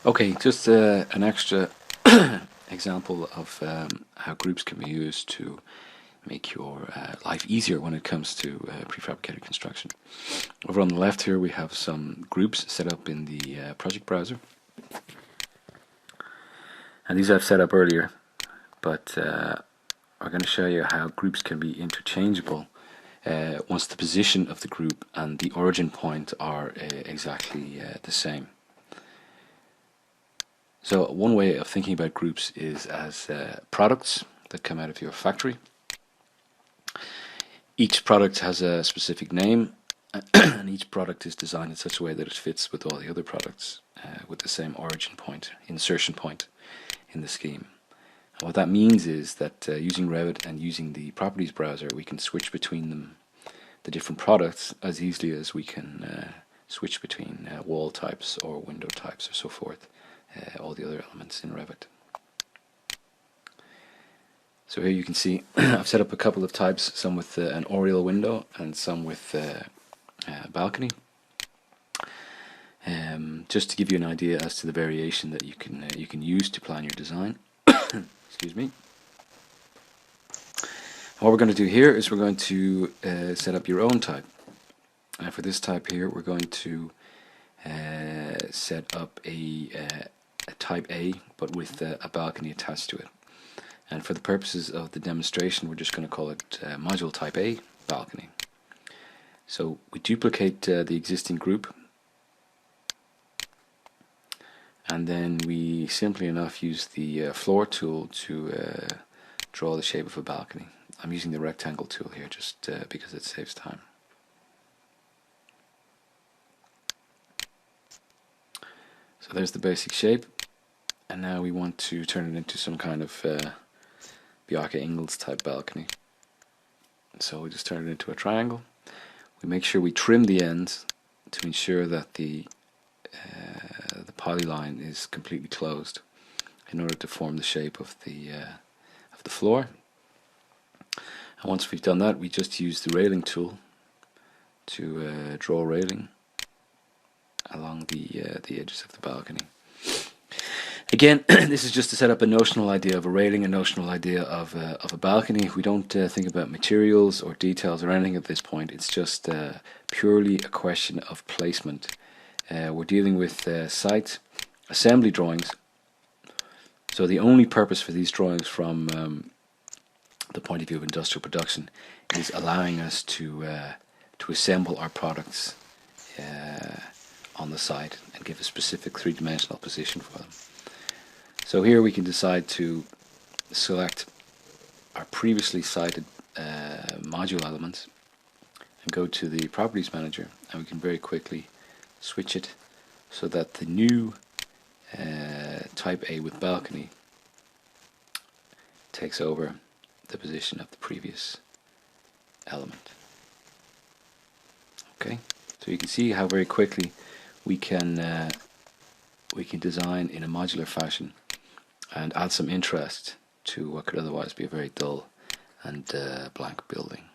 Okay, just an extra example of how groups can be used to make your life easier when it comes to prefabricated construction. Over on the left here we have some groups set up in the project browser, and these I've set up earlier, but I'm going to show you how groups can be interchangeable once the position of the group and the origin point are exactly the same. So one way of thinking about groups is as products that come out of your factory. Each product has a specific name and each product is designed in such a way that it fits with all the other products with the same origin point, insertion point in the scheme. And what that means is that using Revit and using the properties browser, we can switch between them, the different products, as easily as we can switch between wall types or window types or so forth, all the other elements in Revit. So here you can see I've set up a couple of types, some with an oriel window and some with a balcony, just to give you an idea as to the variation that you can use to plan your design. Excuse me. What we're going to do here is we're going to set up your own type. And for this type here, we're going to set up a type A, but with a balcony attached to it. And for the purposes of the demonstration, we're just going to call it module type A, balcony. So we duplicate the existing group, and then we simply enough use the floor tool to draw the shape of a balcony. I'm using the rectangle tool here just because it saves time. So there's the basic shape, and now we want to turn it into some kind of Bjarke Ingels type balcony. So we just turn it into a triangle. We make sure we trim the ends to ensure that the polyline is completely closed in order to form the shape of the floor. And once we've done that, we just use the railing tool to draw railing along the edges of the balcony. Again, this is just to set up a notional idea of a railing, a notional idea of a balcony. We don't think about materials or details or anything at this point. It's just purely a question of placement. We're dealing with site assembly drawings, so the only purpose for these drawings from the point of view of industrial production is allowing us to assemble our products on the site and give a specific three-dimensional position for them. So here we can decide to select our previously cited module elements and go to the properties manager, and we can very quickly switch it so that the new type A with balcony takes over the position of the previous element. Okay, so you can see how very quickly we can design in a modular fashion and add some interest to what could otherwise be a very dull and blank building.